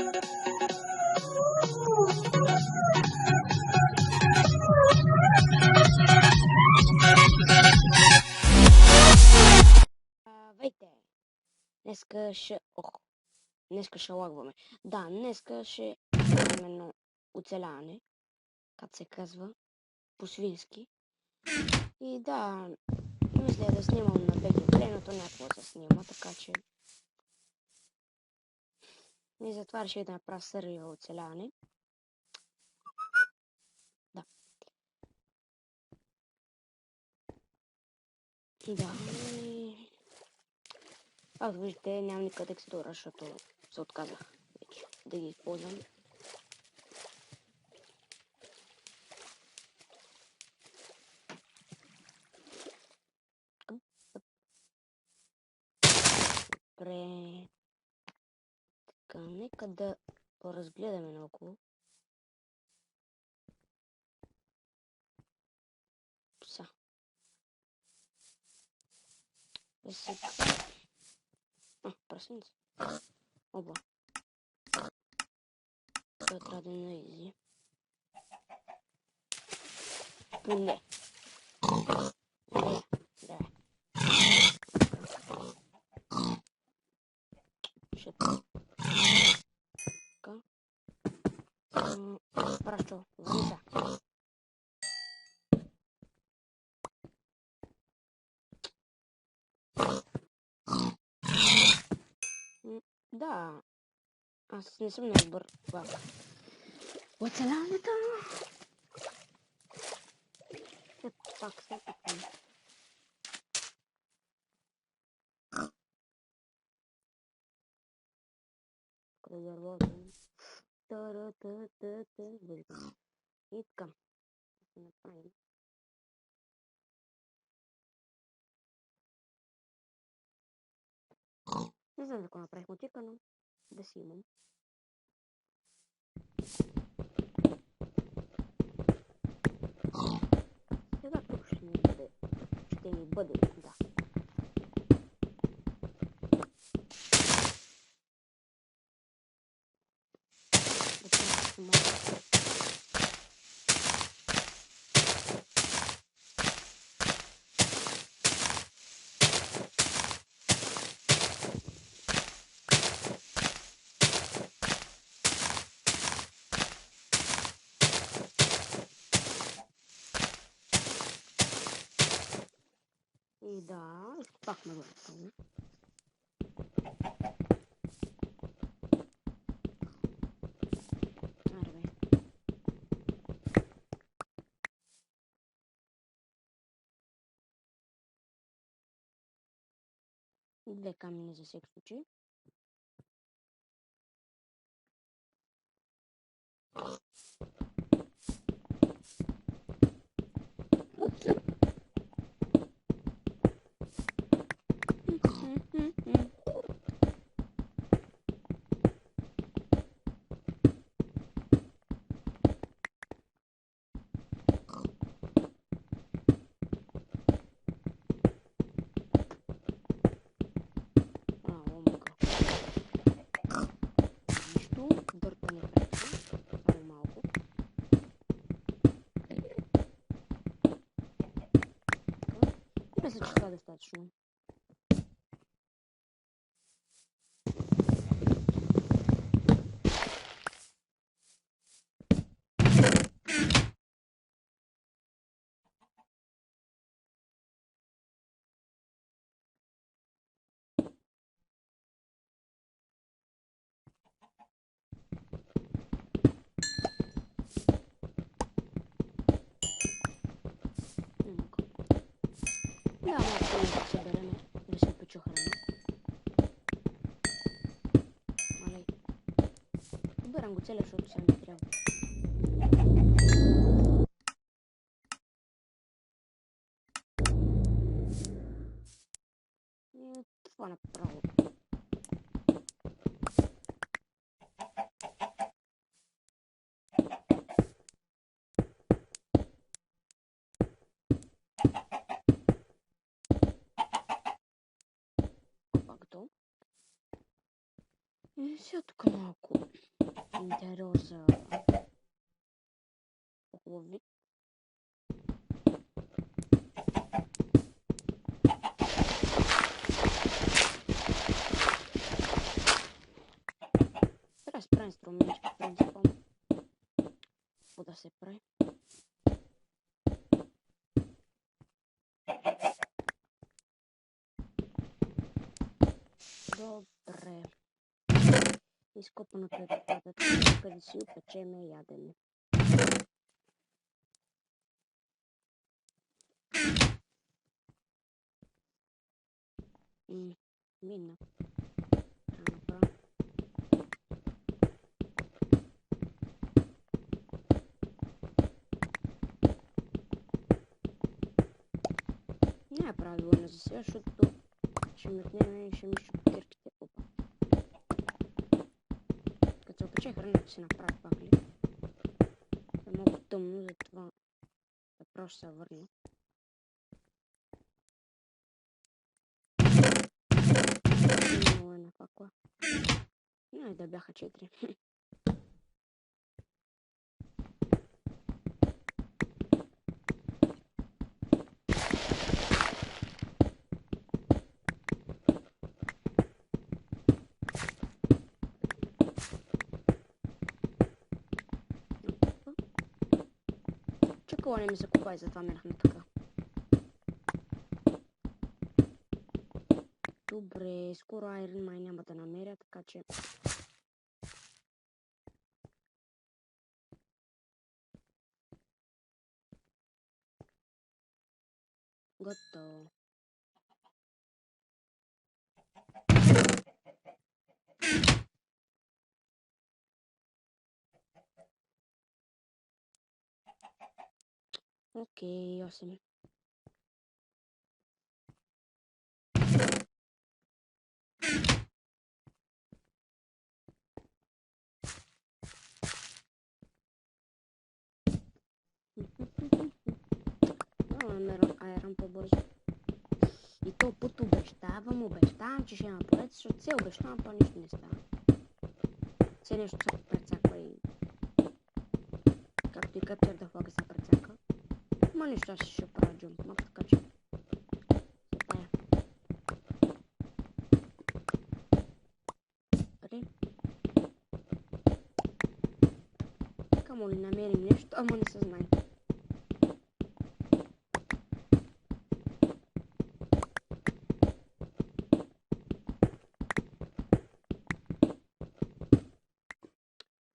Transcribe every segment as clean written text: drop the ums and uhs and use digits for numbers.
Здравейте! Днеска ще лагваме. Да, днеска ще именно оцеляване, как се казва, по-свински. И да, мисля да снимам на беги времето, някакво се снима, така че... И затова реших да направя серия оцеляване. Да. Да, и... Както виждате, нямам никаква текстура, защото се отказах вече да ги използвам. Добре. Така, нека да поразгледаме наоколо. Са. Прасенце. Оба. Това трябва да е на изи. Не. Да. Ще така. Пращо, вниса. Да. Аз не съм много добър в оцеляването. Пак се опитвам. Къде дървото? И така. Ще направим. Не знам за какво направих мотика, но да си имам. Сега тук ще ми бъде, да. И да, пак ме въртам. Две камъни за всеки случай. Мисля, че това е достатъчно. Да, малко да се береме, да се пече храна. Малей. Убирам го целия, защото сега не трябва. И това направо. И сега тук малко Интереса. Хубави. Трябва да спра инструментчик, принципом. Какво да се прави? Добре. Изкопаното е попадат, къде си опечеме и ядеме. Мина. Трябва да направя. Не е правилно за сега, защото ще ми отнеме и ще ми щупи кирките. Опа. Като се опече храната си направя пак ли? Е много тъмно, затова направо ще се върна. Много е на факла. Не, да бяха 4. Чакала не ми се купа и затова минахме така. Добре, скоро Iron май няма да намеря, така че... Готово. Окей, 8. Няма намеря Iron по-бързо. И то път обещавам, че ще има поред, защото се обещавам, па нищо не става. Все нещо се прецаква и... Както и Capture the Flag се прецака. Ма нищо, аз ще правя jump map, така че... Тая. Добре. Камо ли намерим нещо, ама не се знае.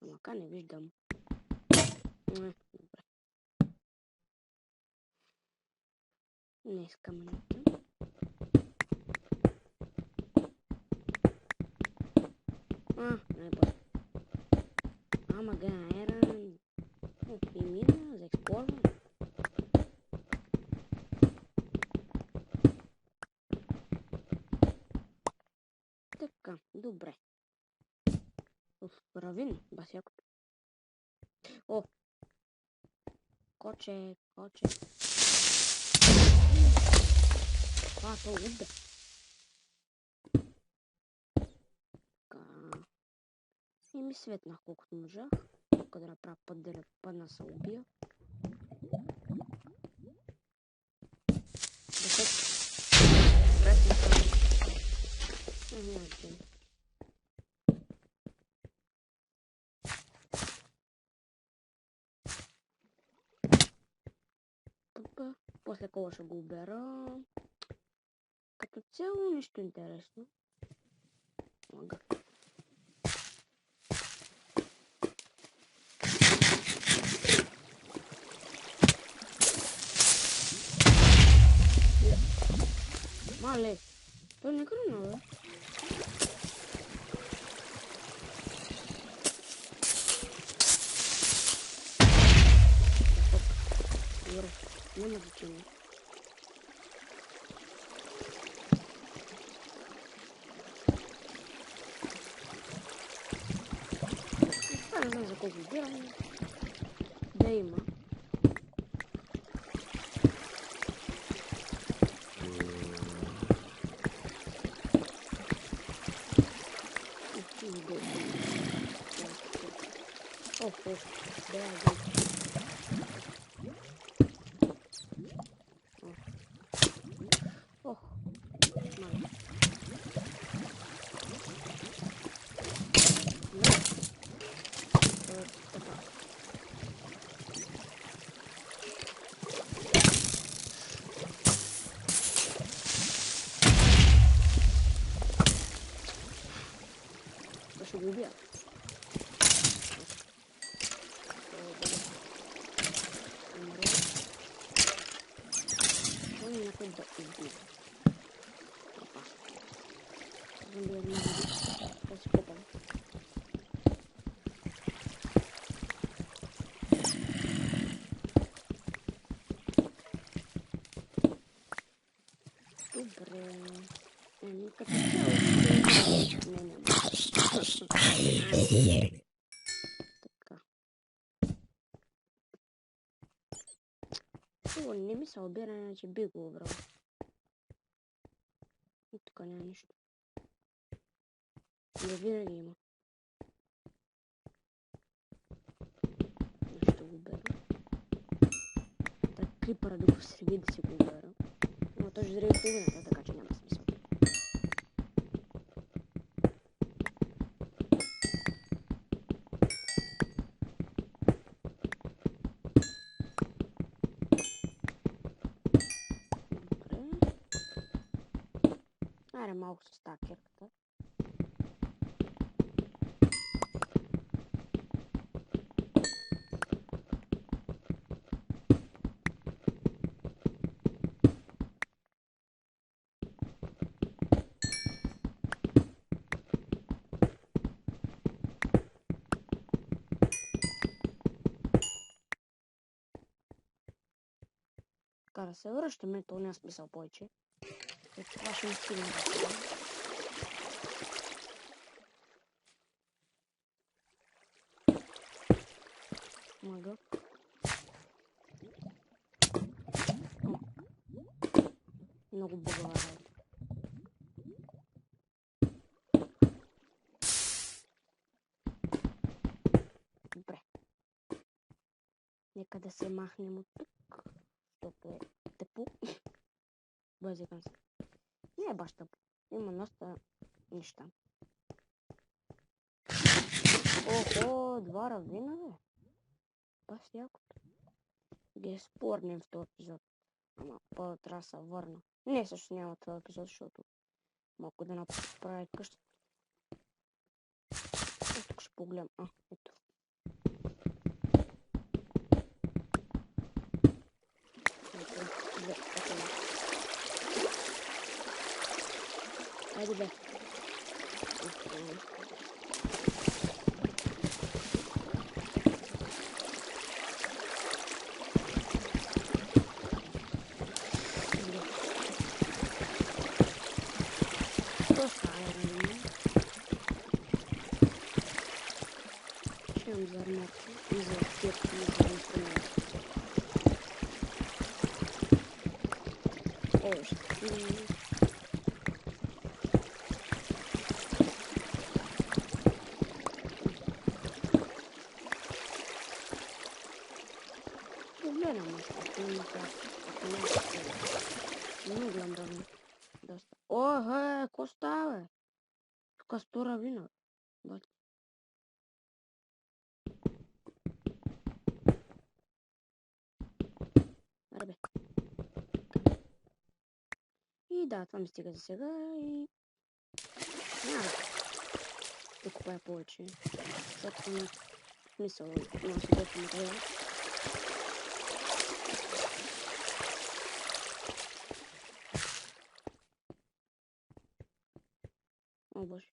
Мака не виждам. Добре. Не искам нещо. Не е после. Ама га, Iron. И мина за експлорване. Така, добре. Равин, басякото. О! Коче. Това то удар. Така. И ми светнах колкото можах. Тук да направя път да падна се убия. После кола ще го убера. Като цяло нищо интересно. Мага. Мале, той не храна, бе. Добре, няма значение. Не знам за колко избирам. Да има. Ох, да, да. Ох, мало. Да. Така. Това ще го убия. Умре. Що ми някой да убие? Опа. Зомби е много. Да си купам. Добре. Като цяло ще... Не, няма. Така. Сигурно не ми се обира, иначе би го убрал. И тук няма нищо. Не винаги има. Нещо го убера. Така крипъра да го среди да си го убера. Но той ще взриви половината, така че няма смисъл. Добре. Аре малко с стакерката. Така да се връщаме, то няма смисъл повече. Това ще ми стигне. Мага. Много бъгава работа. Добре. Нека да се махнем от тук, защото е тъпо. Базикам се. Не е баш тъпо. Има доста неща. Охо, два равнина, бе. Баш якото. Ги спорнем в този епизод. Ама по трябва да се върна. Не, също няма този епизод, защото малко да направя къщата. Тук ще погледам. Ето. Айде бе. Доста айрон. Ще имам за арморки и за аптечки и за инструменти. Още. Гледам още. Не гледам равно. Доста. Охе, какво става, бе? Тук 100 равина. Бати. Аре бе. И да, това ми стига за сега и... Няма да купая повече. Защото има смисъл. Няма си доста материал. О, боже.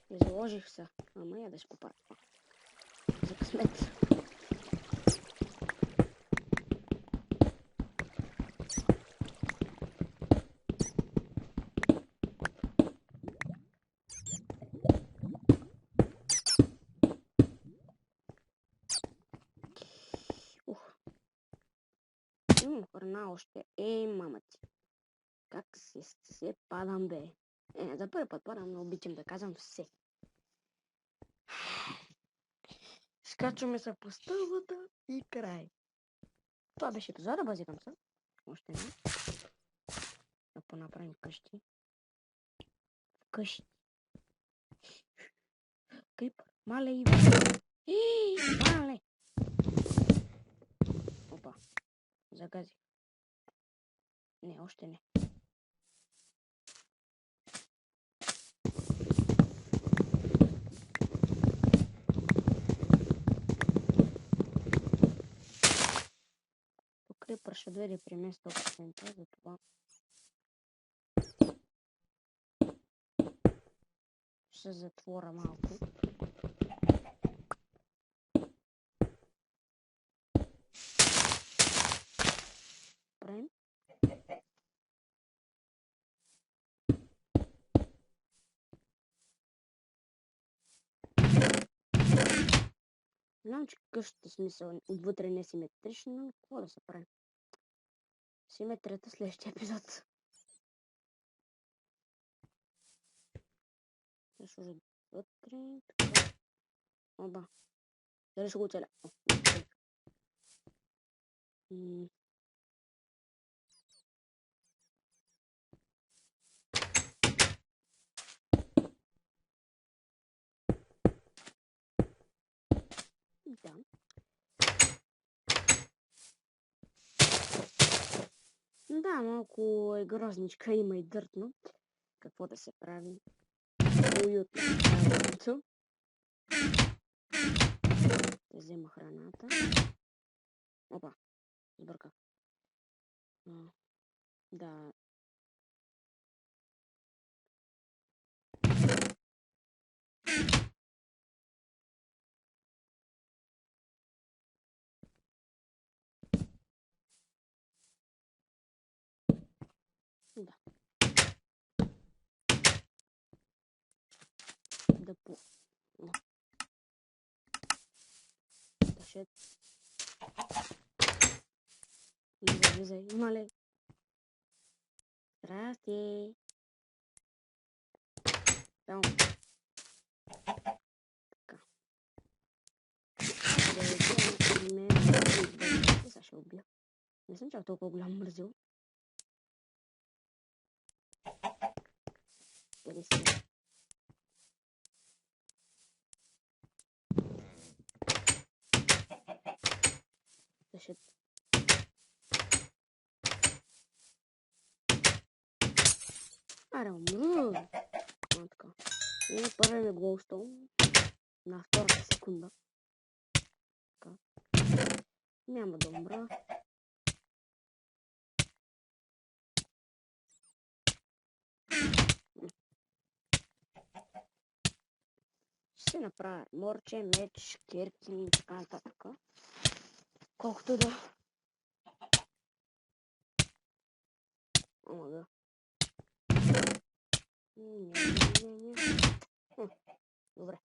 Изложих се. Ама я да си купая това. За късмет. Имам храна още. Мама ти. Как се падам, бе? За първи път падам, но обичам да казвам все. Скачваме се по стълбата и край. Това беше епизода, базикам се. Още не. Да понаправим къщи. Къщи. Крипър. Мале и мале. Опа. Загазих. Не, още не. Крипър ще дойде при мен 100%, затова ще затворя малко. Правим. Знам, че къщата смисъл отвътре не е симетрична, но какво да се прави? Симетрията следващия епизод. Ще сложа вътре, така. Оба. Дали ще го оцеля? Да. Да, малко е грозничка, има и дъртно. Какво да се прави? Уютно. Те взема храната. Опа, сбърках. Да. Да. Да по... Тъшет. Влизай, мале. Здрасти. Само. Така. Сега ще убия. Не съм чак толкова голям мързил. Къде си? Тъшет. Аре, умру. Така. И първият ми голстоун на втората секунда. Така. Няма да умра. Ще си направя морче, меч, кирки и така нататък. Колкото да... Ама да. Добре.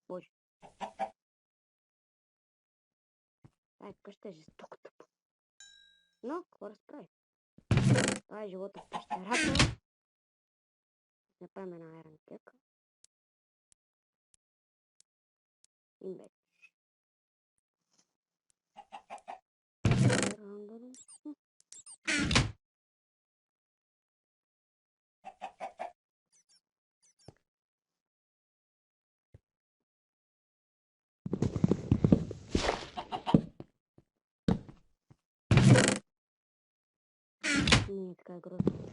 Боже. Ай, къща е жестоко тъпо. Но, какво да справи? Това е живота в пещерата. Направим една айрон кека. И меч. Не е така грозно.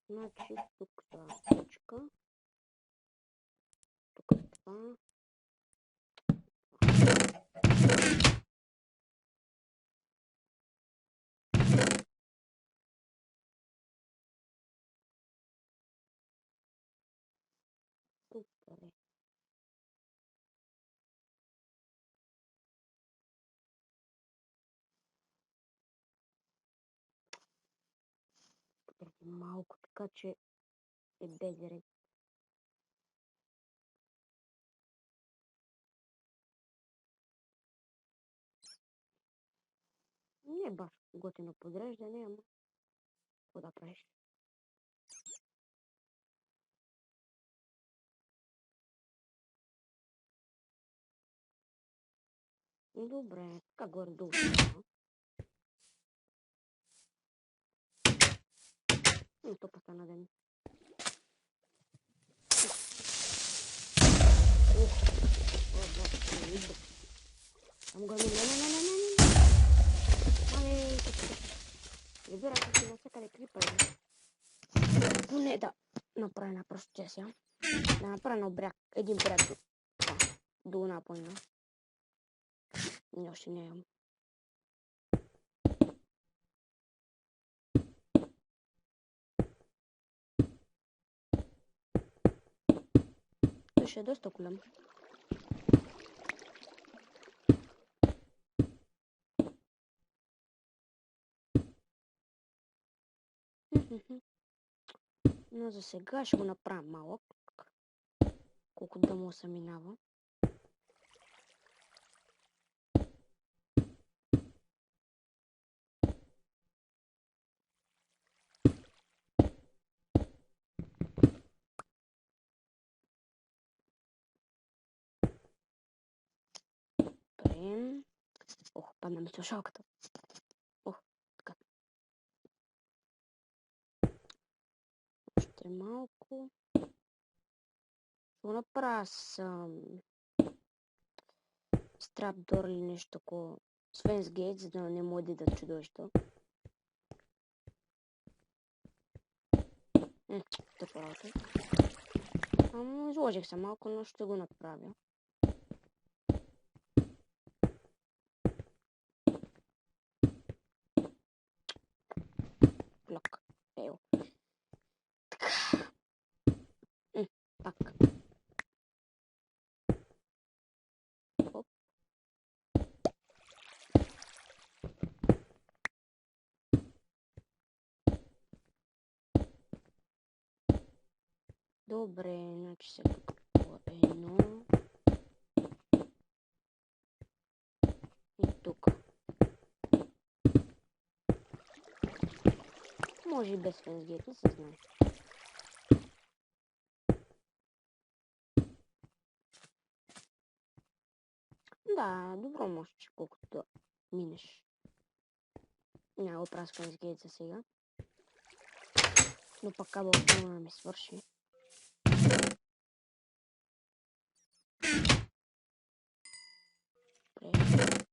Значи тук това точка. Тук това. Супер. Преди малко, така че е безред. Не е баш готино подреждане, ама какво да правиш? Добре, така горе-долу. То постана ден. Ам горе, не. Ами, разбира се, че навсякъде крипъри. Поне да направя една процесия. Да направя на бряг, един бряг до напойна. И още не имам. Той ще е доста голям. Но за сега ще го направя малък. Колкото да му се минава. Добре. Ох, падна ми слушалката. Ох, така. Още малко. Ще го направя с трапдор или нещо такова. Освен с гейт, за да не му да чудовища. Тъпа работа. Изложих се малко, но ще го направя. Плак. Ео. Така. Пак. Оп. Добре, значи сега по едно. И тук. Може и без фенсгейт, не се знае. Да, добро можеш, колкото да минеш. Няма го правя с фенсгейт за сега. Но пак кабел да ми свърши. Добре.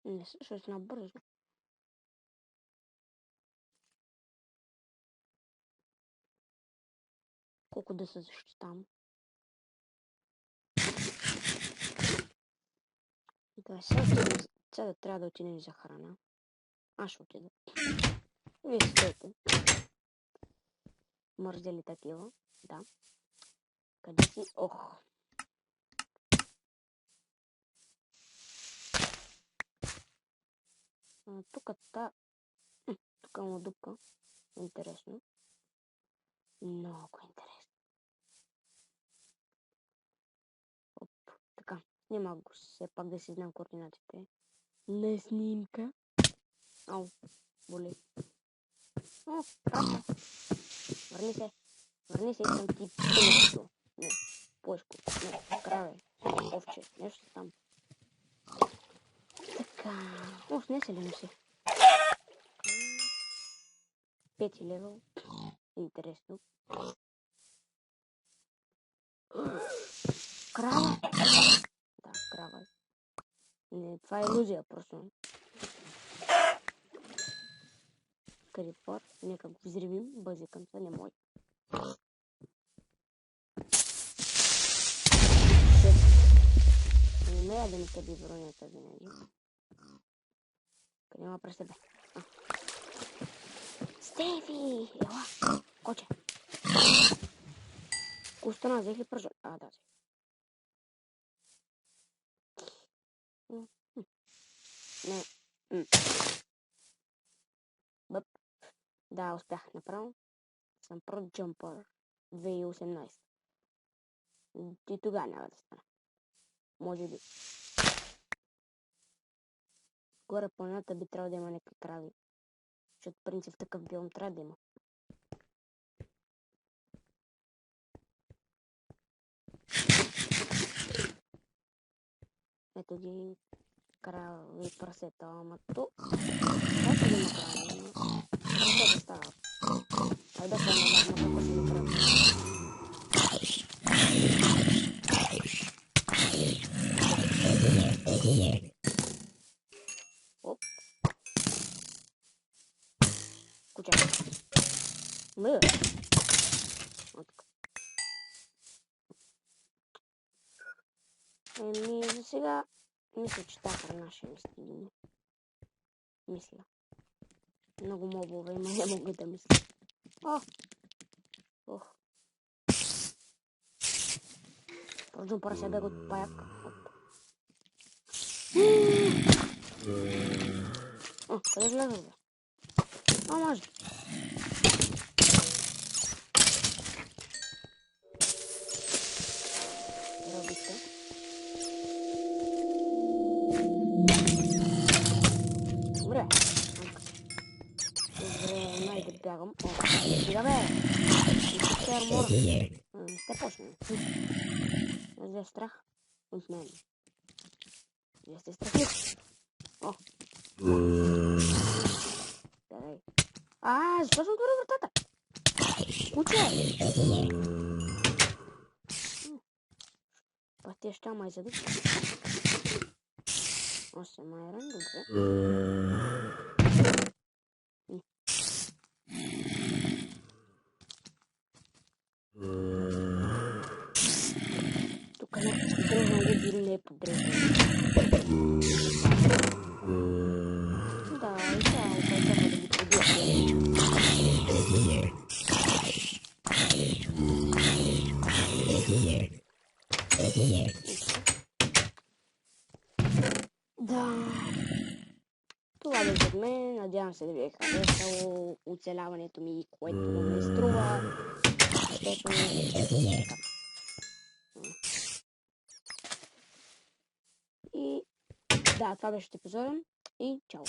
Не се ще набързо. Колко да се защитам. Да, сега трябва да отидем за храна. Аз ще отида. Вие стойте. Мързели такива. Да. Къде си? Ох. Тук тук има дупка. Интересно. Много интересно. Оп. Така. Няма го все пак да си знам координатите. На снимка. Ау. Боли. О, крапа. Върни се. Върни се, искам ти пълнето. Не. Плъшко. Не. Краве. Овче. Нещо там. Така. О, снесе ли ми се? 5 левел. Интересно. Крава. Да, крава. Не, това е илюзия просто. Крипър. Нека го взривим. Базикам се, не може. Не умея да ми къде бронята винаги. Къде има през тебе? Стефи! Ела! Коче! Остана, взех ли пържа? Да. Не. Бъп. Да, успях направо. Съм про Jumper 2018. И тогава няма да стане. Може би. Горе планината би трябвало да има някакви крави. Защото принцип такъв биом трябва да има. Ето ги крави прасета, ама тук. Как да има крави? Прасета стават. Ай да се намерим какво ще ми прави. Оп. Куча. Мръ. За сега мисля, че тази храна ще ми стигне. Мисля. Много мобове има, не мога да мисля. Ох. Продължим пара се бега от паяк. Къде влезе, бе? Може. Робите. Добре. Добре, най да бягам. Сега бе. Изпусти армора. Сте почнем. Вие е страх от мен. Вие сте страхи. Дай. Защо съм отворил вратата? Куче! Пътя ще май заби. 8 айрон, добре. Тук ще тръгна да дори не е подреждане. Да, и сега опайтяха да ги побия. Да. Това беше от мен. Надявам се да ви е харесало оцеляването ми, което ме струва. И да, това беше епизода и чао!